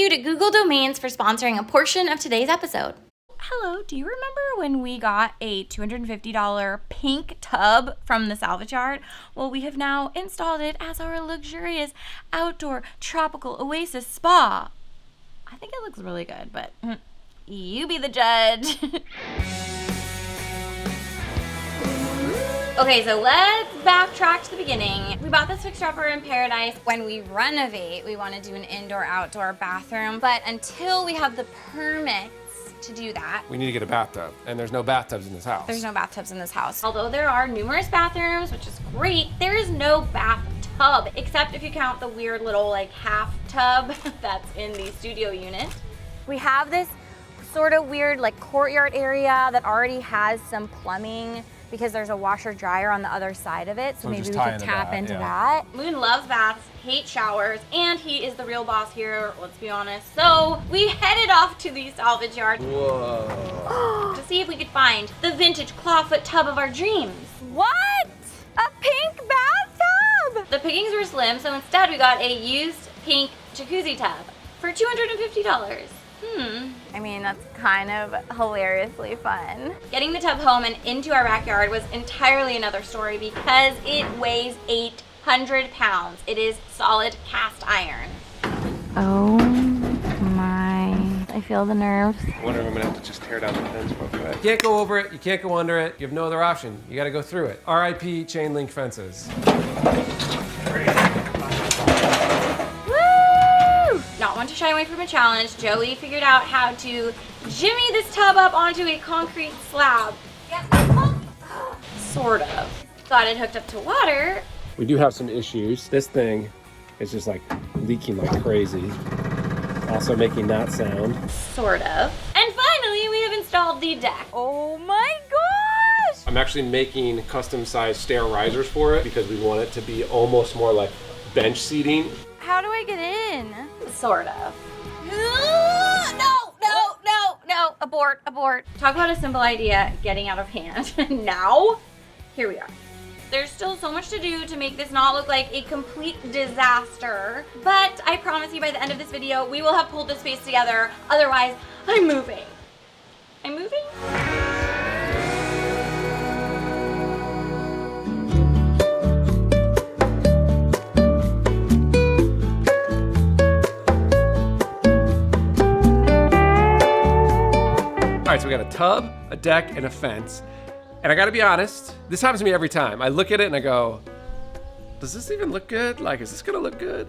you to Google Domains for sponsoring a portion of today's episode. Hello, do you remember when we got a $250 pink tub from the salvage yard? Well, we have now installed it as our luxurious outdoor tropical oasis spa. I think it looks really good, but you be the judge. Okay, so let's backtrack to the beginning. We bought this fixer-upper in Paradise. When we renovate, we want to do an indoor-outdoor bathroom, but until we have the permits to do that, we need to get a bathtub, and there's no bathtubs in this house. There's no bathtubs in this house. Although there are numerous bathrooms, which is great, there is no bathtub, except if you count the weird little like half tub that's in the studio unit. We have this sort of weird like courtyard area that already has some plumbing because there's a washer dryer on the other side of it, so maybe we could tap into that. Moon loves baths, hates showers, and he is the real boss here, let's be honest. So we headed off to the salvage yard to see if we could find the vintage clawfoot tub of our dreams. What? A pink bathtub? The pickings were slim, so instead we got a used pink jacuzzi tub for $250. I mean, that's kind of hilariously fun. Getting the tub home and into our backyard was entirely another story because it weighs 800 pounds. It is solid cast iron. Oh my, I feel the nerves. I wonder if I'm gonna have to just tear down the fence real quick. You can't go over it, you can't go under it, you have no other option. You gotta go through it. RIP chain link fences. Not one to shy away from a challenge, Joey figured out how to jimmy this tub up onto a concrete slab. Sort of. Got it hooked up to water. We do have some issues. This thing is just like leaking like crazy. Also making that sound. Sort of. And finally, we have installed the deck. Oh my gosh! I'm actually making custom sized stair risers for it because we want it to be almost more like bench seating. How do I get in? Sort of. No, abort. Talk about a simple idea getting out of hand. Now, here we are. There's still so much to do to make this not look like a complete disaster, but I promise you by the end of this video, we will have pulled this space together. Otherwise, I'm moving. All right, so we got a tub, a deck, and a fence. And I gotta be honest, this happens to me every time. I look at it and I go, does this even look good? Like, is this gonna look good?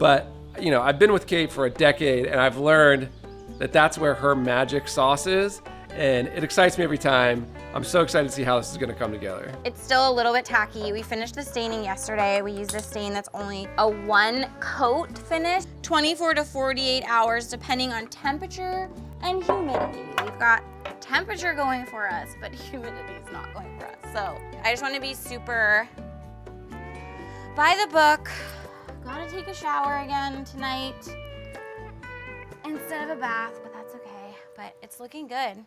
But, you know, I've been with Kate for a decade and I've learned that that's where her magic sauce is. And it excites me every time. I'm so excited to see how this is gonna come together. It's still a little bit tacky. We finished the staining yesterday. We used a stain that's only a 1 coat finish, 24 to 48 hours, depending on temperature and humidity. We've got temperature going for us, but humidity is not going for us. So I just want to be super by the book. Gotta take a shower again tonight instead of a bath, but that's okay. But it's looking good.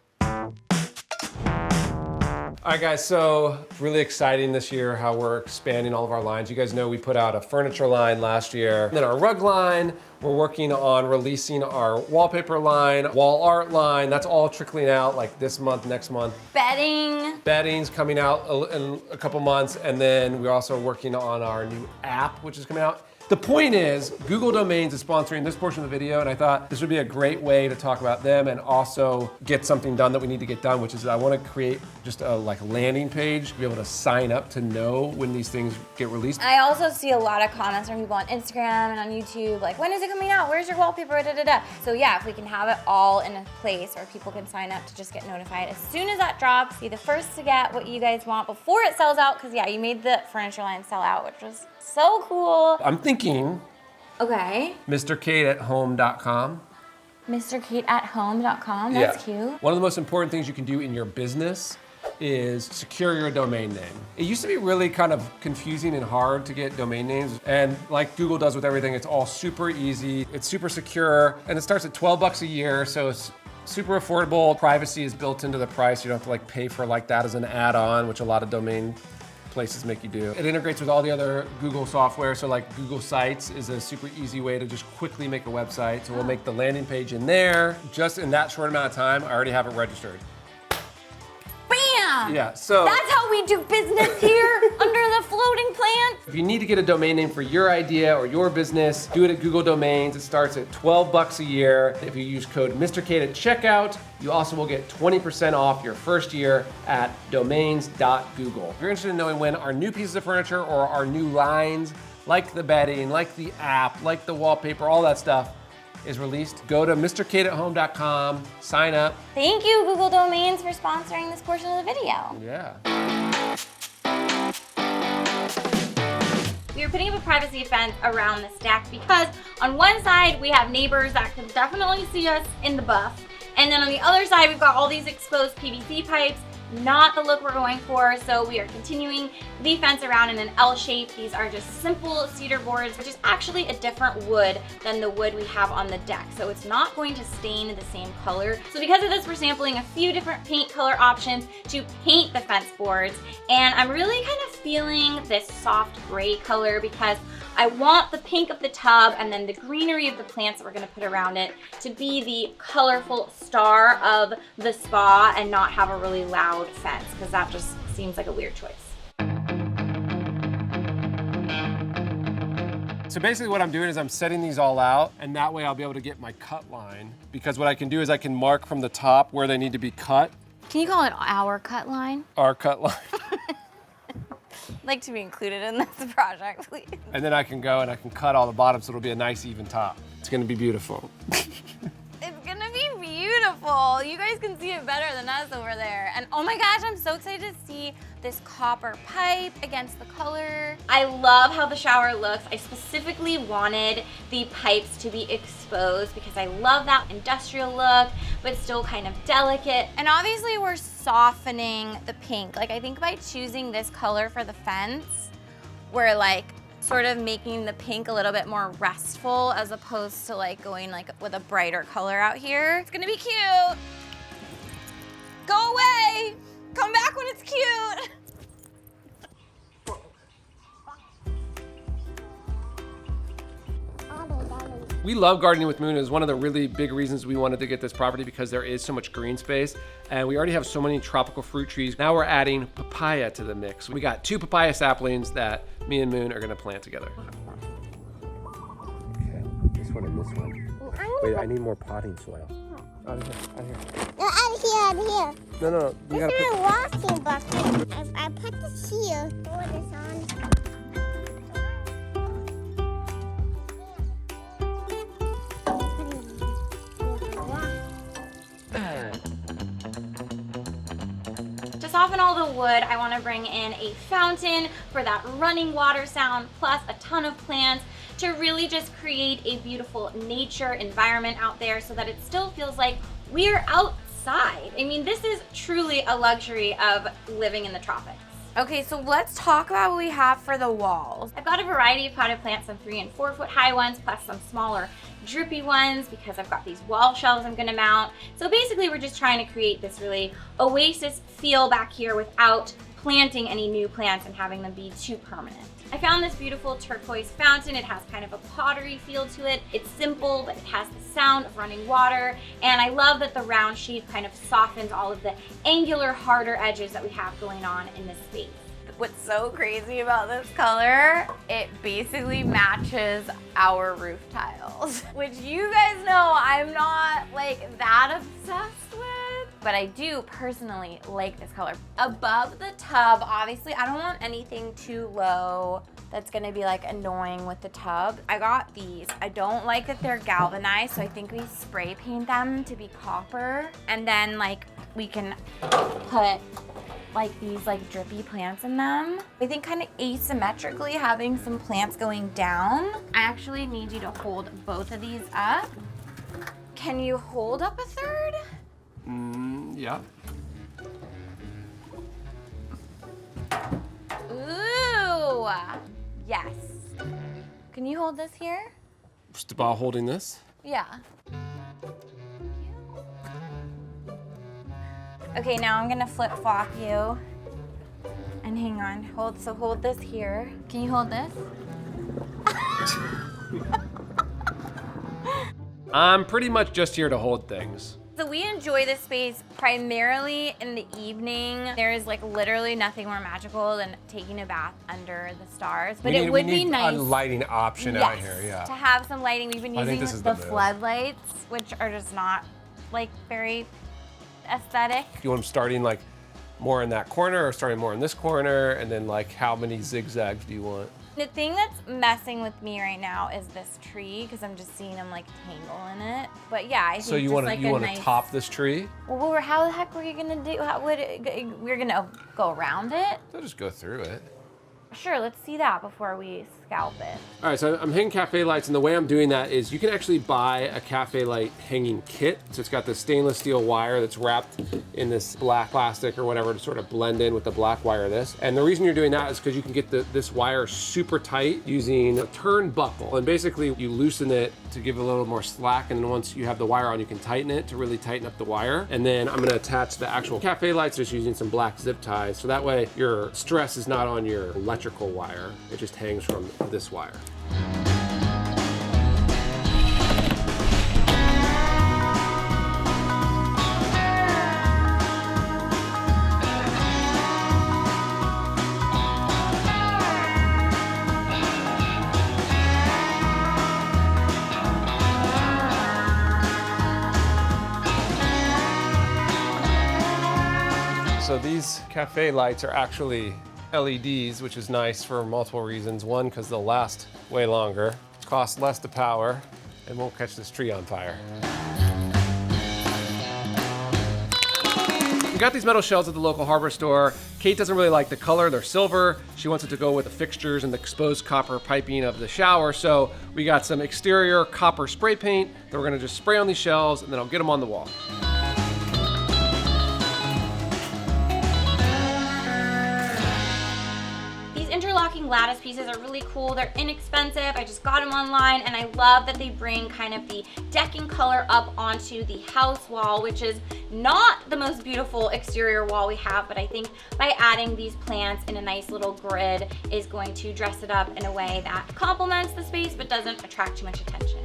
All right, guys, so really exciting this year how we're expanding all of our lines. You guys know we put out a furniture line last year, then our rug line. We're working on releasing our wallpaper line, wall art line. That's all trickling out like this month, next month. Bedding's coming out in a couple months, and then we're also working on our new app, which is coming out. The point is, Google Domains is sponsoring this portion of the video, and I thought this would be a great way to talk about them and also get something done that we need to get done, which is I want to create just a landing page to be able to sign up to know when these things get released. I also see a lot of comments from people on Instagram and on YouTube, like, when is it coming out? Where's your wallpaper? So yeah, if we can have it all in a place where people can sign up to just get notified as soon as that drops, be the first to get what you guys want before it sells out, because yeah, you made the furniture line sell out, which was so cool. I'm thinking Okay. MrKateAtHome.com. MrKateAtHome.com, that's cute. One of the most important things you can do in your business is secure your domain name. It used to be really kind of confusing and hard to get domain names, and like Google does with everything, it's all super easy, it's super secure, and it starts at $12 a year, so it's super affordable. Privacy is built into the price. You don't have to pay for that as an add-on, which a lot of domain places make you do. It integrates with all the other Google software, so like Google Sites is a super easy way to just quickly make a website. So we'll make the landing page in there. Just in that short amount of time, I already have it registered. Bam! Yeah, so That's how we do business here under the floating plant. if you need to get a domain name for your idea or your business, do it at Google Domains. It starts at $12 a year. If you use code Mr. Kate at checkout, you also will get 20% off your first year at domains.google. If you're interested in knowing when our new pieces of furniture or our new lines, like the bedding, like the app, like the wallpaper, all that stuff is released, go to mrkateathome.com, sign up. Thank you, Google Domains, for sponsoring this portion of the video. Yeah. We are putting up a privacy fence around the stack because on one side we have neighbors that can definitely see us in the buff, and then on the other side we've got all these exposed PVC pipes. Not the look we're going for, so we are continuing the fence around in an L shape. These are just simple cedar boards, which is actually a different wood than the wood we have on the deck, so it's not going to stain the same color. So because of this, we're sampling a few different paint color options to paint the fence boards, and I'm really kind of feeling this soft gray color because I want the pink of the tub and then the greenery of the plants that we're gonna put around it to be the colorful star of the spa and not have a really loud fence, because that just seems like a weird choice. So basically what I'm doing is I'm setting these all out, and that way I'll be able to get my cut line, because what I can do is I can mark from the top where they need to be cut. Can you call it our cut line? Our cut line. I'd like to be included in this project, please. And then I can go and I can cut all the bottom so it'll be a nice even top. It's gonna be beautiful. It's gonna be beautiful. You guys can see it better than us over there. And oh my gosh, I'm so excited to see this copper pipe against the color. I love how the shower looks. I specifically wanted the pipes to be exposed because I love that industrial look, but still kind of delicate. And obviously we're softening the pink. Like I think by choosing this color for the fence, we're like sort of making the pink a little bit more restful as opposed to like going like with a brighter color out here. It's gonna be cute. Go away. Come back when it's cute. We love gardening with Moon. It was one of the really big reasons we wanted to get this property, because there is so much green space and we already have so many tropical fruit trees. Now we're adding papaya to the mix. We got 2 papaya saplings that me and Moon are gonna plant together. Okay, this one and this one. Wait, I need more potting soil. Out of here, out of here. No, out here. No, we gotta This is put... a washing bucket. I put this here. Pour this on. To soften all the wood, I want to bring in a fountain for that running water sound, plus a ton of plants to really just create a beautiful nature environment out there so that it still feels like we're outside. I mean, this is truly a luxury of living in the tropics. Okay, so let's talk about what we have for the walls. I've got a variety of potted plants, some 3 and 4 foot high ones, plus some smaller drippy ones because I've got these wall shelves I'm gonna mount. So basically we're just trying to create this really oasis feel back here without planting any new plants and having them be too permanent. I found this beautiful turquoise fountain. It has kind of a pottery feel to it. It's simple, but it has the sound of running water. And I love that the round shape kind of softens all of the angular, harder edges that we have going on in this space. What's so crazy about this color, it basically matches our roof tiles, which you guys know I'm not like that obsessed with, but I do personally like this color. Above the tub, obviously I don't want anything too low that's gonna be like annoying with the tub. I got these. I don't like that they're galvanized, so I think we spray paint them to be copper, and then like we can put like these like drippy plants in them. I think kind of asymmetrically having some plants going down. I actually need you to hold both of these up. Can you hold up a third? Yeah. Ooh, yes. Can you hold this here? Just about holding this. Yeah. Okay, now I'm gonna flip flop you. And hang on, hold this here. Can you hold this? I'm pretty much just here to hold things. So we enjoy this space primarily in the evening. There is like literally nothing more magical than taking a bath under the stars. But it would be nice. A lighting option out here, yeah. To have some lighting. We've been using this is the the move. floodlights, which are just not like very aesthetic. You want them starting like more in that corner or starting more in this corner, and then like how many zigzags do you want? The thing that's messing with me right now is this tree because I'm just seeing them like tangle in it. But yeah, I think So you just want like to a you nice... top this tree? Well, how the heck were you gonna do? We're gonna go around it? So just go through it. Sure, let's see that before we scalp it. All right, so I'm hanging cafe lights, and the way I'm doing that is you can actually buy a cafe light hanging kit. So it's got this stainless steel wire that's wrapped in this black plastic or whatever to sort of blend in with the black wire of this. And the reason you're doing that is because you can get this wire super tight using a turnbuckle. And basically you loosen it to give it a little more slack, and then once you have the wire on, you can tighten it to really tighten up the wire. And then I'm gonna attach the actual cafe lights just using some black zip ties. So that way your stress is not on your electrical wire, it just hangs from this wire. So these cafe lights are actually LEDs, which is nice for multiple reasons. One, because they'll last way longer, cost less to power, and won't catch this tree on fire. We got these metal shells at the local hardware store. Kate doesn't really like the color, they're silver. She wants it to go with the fixtures and the exposed copper piping of the shower. So we got some exterior copper spray paint that we're gonna just spray on these shelves, and then I'll get them on the wall. Interlocking lattice pieces are really cool. They're inexpensive. I just got them online, and I love that they bring kind of the decking color up onto the house wall, which is not the most beautiful exterior wall we have, but I think by adding these plants in a nice little grid is going to dress it up in a way that complements the space but doesn't attract too much attention.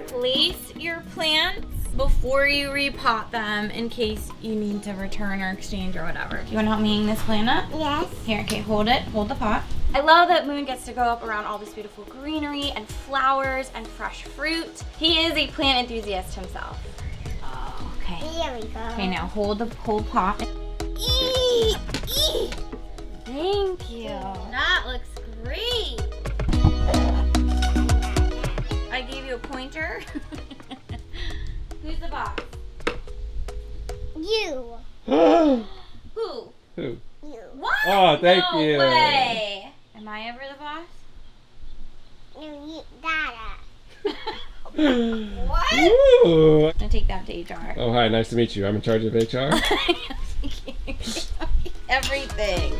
Place your plants before you repot them in case you need to return or exchange or whatever. Do you want to help me hang this plant up? Yes. Here, okay, hold it. Hold the pot. I love that Moon gets to go up around all this beautiful greenery and flowers and fresh fruit. He is a plant enthusiast himself. Oh, okay. Here we go. Okay, now hold the whole pot. Thank you. That looks great. I gave you a pointer. Who's the boss? You. Who? Who? You. What? Oh, thank no you. way. Am I ever the boss? No, you. Dada. What? Ooh. I'm gonna take that to HR. Oh, hi, nice to meet you. I'm in charge of HR. Everything.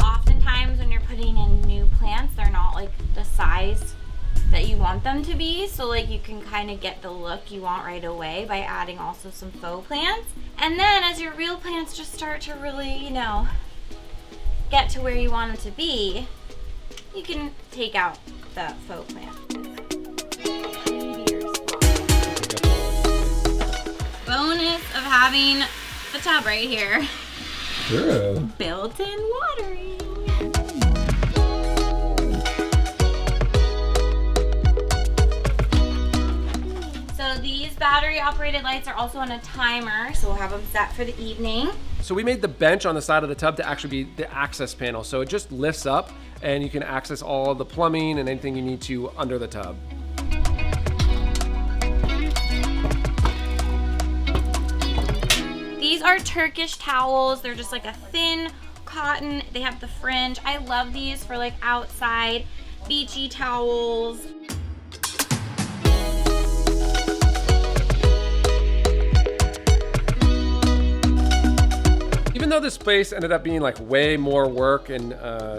Oftentimes when you're putting in new plants, they're not like the size that you want them to be, so like you can kind of get the look you want right away by adding also some faux plants. And then as your real plants just start to really, you know, get to where you want them to be, you can take out the faux plant. Bonus of having the tub right here. Sure. Built-in watering. So these battery operated lights are also on a timer, so we'll have them set for the evening. So we made the bench on the side of the tub to actually be the access panel. So it just lifts up and you can access all of the plumbing and anything you need to under the tub. These are Turkish towels. They're just like a thin cotton. They have the fringe. I love these for like outside beachy towels. even though this space ended up being like way more work and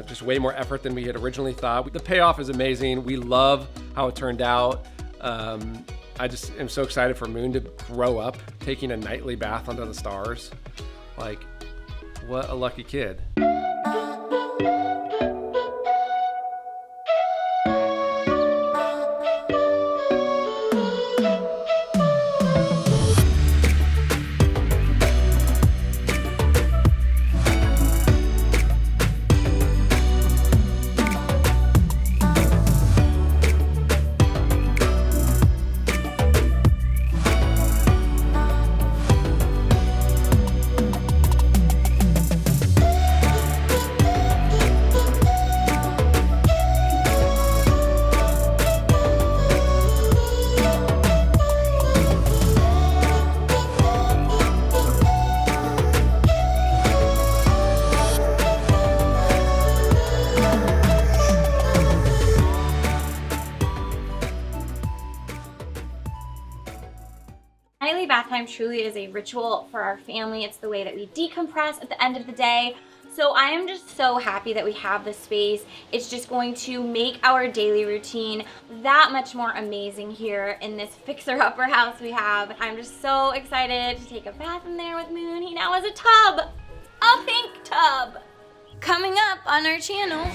just way more effort than we had originally thought, the payoff is amazing. We love how it turned out. I just am so excited for Moon to grow up taking a nightly bath under the stars. Like, what a lucky kid. Nightly bath time truly is a ritual for our family. It's the way that we decompress at the end of the day. So I am just so happy that we have this space. It's just going to make our daily routine that much more amazing here in this fixer-upper house we have. I'm just so excited to take a bath in there with Moon. He now has a tub, a pink tub. Coming up on our channel,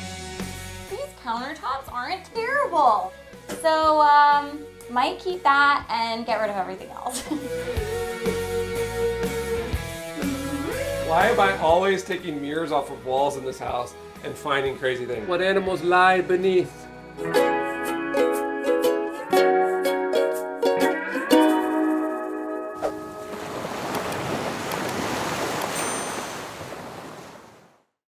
these countertops aren't terrible. So might keep that and get rid of everything else. Why am I always taking mirrors off of walls in this house and finding crazy things? What animals lie beneath?